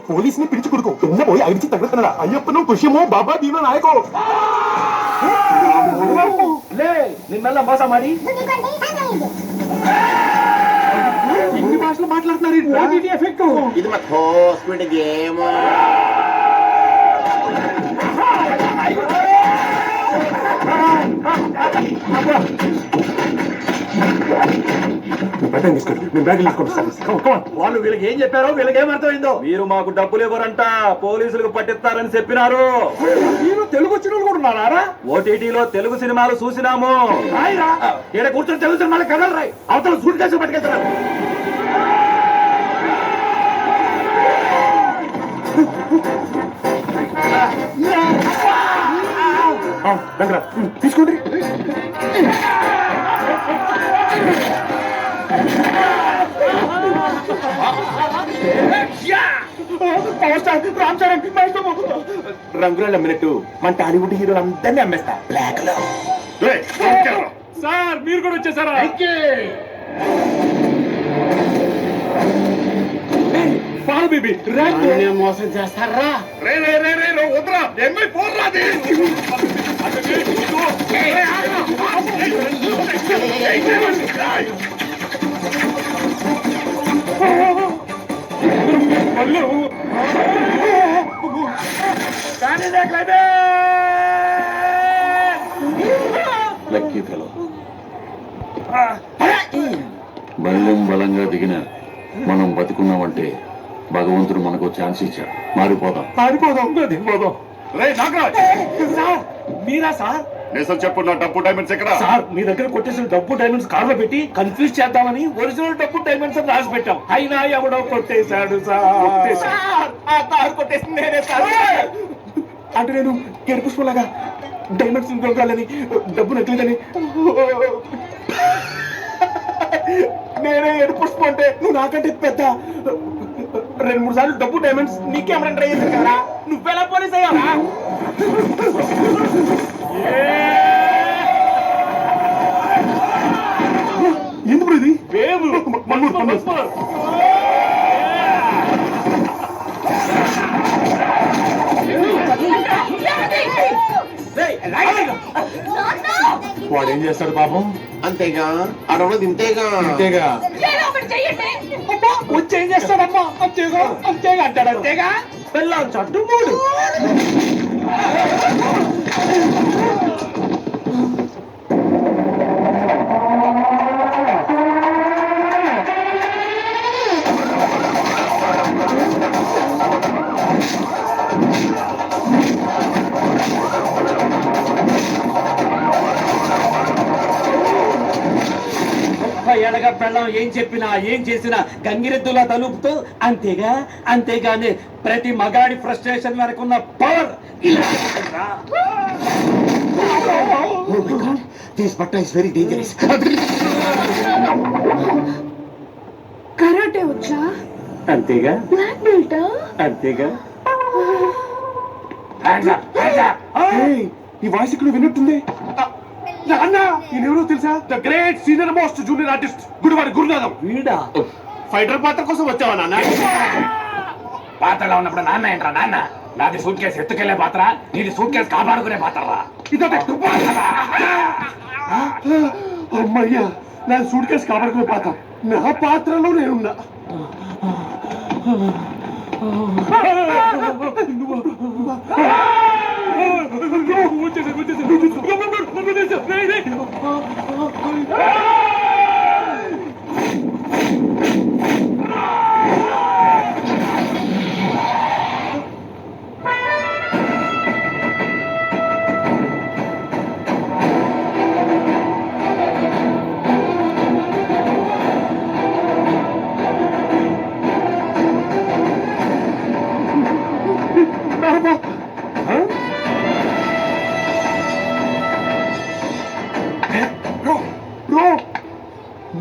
పోలీసుని పిలిచి కొడుకు కింద పోయి అడిచి తగ్గుతున్నాడా అయ్యప్పను ఖుషిమో బాబా దీవెన నాయకో నిన్నెಲ್ಲ మోಸ ಮಾಡಿ ఎన్ని భాషలు మాట్లాడుతున్నారు ఎఫెక్ట్ ఇది మా హాస్పిటల్ గేమ్ వాళ్ళు వీళ్ళకి ఏం చెప్పారో వీళ్ళకి ఏమర్థమైందో. మీరు మాకు డబ్బులు ఇవ్వరంట, పోలీసులకు పట్టిస్తారని చెప్పినారు. మీరు తెలుగు వచ్చిన కూడా ఉన్నారా? ఓటీటీలో తెలుగు సినిమాలు చూసినాము. ఈడ కూర్చొని తెలుగు సినిమాలు కథలు రాయి, అవతల సూట్ కేసులు పట్టుకెళ్తున్నారు. తీసుకోండి. రంగురాలు అమ్మినట్టు మన టాలీవుడ్ హీరోలు అందరినీ అమ్మేస్తా బ్లాక్ లో. సార్ మీరు కూడా వచ్చేసారా? మోసం చేస్తారా? లక్కీ ఫెలో బల్యం బలంగా దిగిన మనం బతుకున్నామంటే భగవంతుడు మనకు ఛాన్స్ ఇచ్చాడు. మారిపోదాం. మీరా సార్? నిజం చెప్పు, నా డబ్బు డైమండ్స్ ఎక్కడ? సార్ మీ దగ్గర కొట్టేసిన డబ్బు డైమండ్స్ కార్లో పెట్టి కన్ఫ్యూజ్ చేద్దామని ఒరిజినల్ డబ్బు డైమండ్స్ అని రాసి పెట్టాం. అయినా ఎవడో కొట్టేశాడు సార్. ఆ కారు కొట్టేసింది నేనే సార్. అంటే నేను పుష్పలాగా డైమండ్స్ దొరకాలని డబ్బు నచ్చలేదని నేనే పుష్పం అంటే నువ్వు నాకంటే పెద్ద 2-3 సార్లు డబ్బు డైమండ్స్ నీకేమైనా ట్రై చేశారు కదా, నువ్వెలా పోలీస్ అయ్యావా? ఎందుకు ఇది వాడు ఏం చేస్తాడు పాపం? అంతేగా అడవులో దింతేగా వచ్చేం చేస్తాడమ్మా? అంతేగా అంతేగా అంటాడు. అంతేగా పెళ్ళాం చట్టు మూడు. ఎనగా పెళ్ళం ఏం చెప్పినా ఏం చేసినా గంగిరెద్దులా తలుపుతూ అంతేగా అంతేగాని ప్రతి మగాడి ఫ్రస్ట్రేషన్ వెనకున్న పవర్ వెరీ డేంజరస్. కరాటే వచ్చా? అంతేగా బ్లాక్ బెల్ట్? అంతేగా. ఈ వాయిస్ ఇక్కడ విన్నట్టుంది. అన్న ఈయనెవరో తెలుసా? The great senior most junior artist Gudivadi Gurunatham. వీడా? ఫైటర్ పాత్ర కోసం వచ్చావా నాన్న? పాత్రలో ఉన్నప్పుడు నాన్న ఏంట్రా నాన్న? నాది సూట్ కేసు ఎత్తుకెళ్లే పాత్ర, నీది సూట్ కేసు కాపాడుకునే పాత్ర. అమ్మయ్యా, నా సూట్ కేసు కాపాడుకునే పాత్ర. నా పాత్రలో నేనున్నా.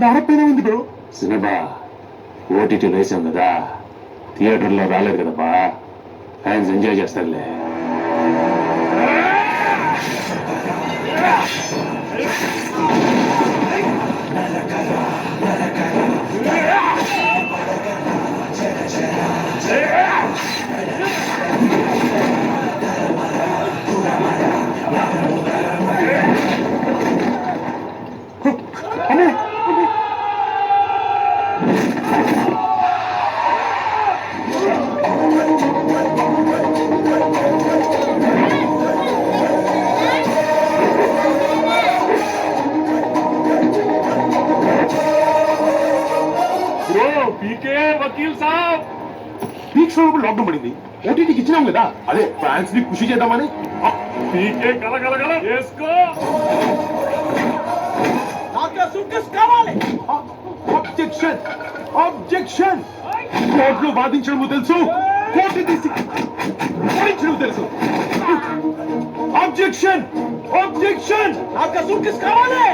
నడపేనే ఉంది బ్రో. సినిమా ఓటీటీలో వేసాం కదా, థియేటర్లో రాలేదు కదబ్బా. ఫ్యాన్స్ ఎంజాయ్ చేస్తారులే. Yeah! పీక్స్ లో లాక్డౌన్ పడింది, ఓటీటీకి ఇచ్చినాం కదా, అదే ఫ్యాన్స్ ని ఖుషి చేద్దామని. పీకే గలగలగల వేసుకో. Objection, objection. కోర్టులో వాదించడం తెలుసు, కోర్టు తీసి వాదించడం తెలుసు. Objection, objection. నాకు సూట్కేస్ కావాలి.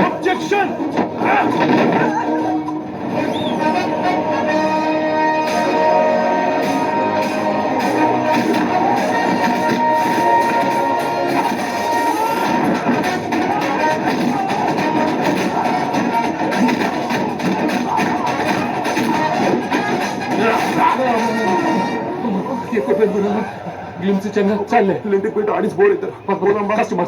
Objection! ఎక్కువ గ్లిమ్స్ ఇచ్చాను చాలే ఇంటికి పోయి ఆడిసి బోర్ అవుతారు. కష్టం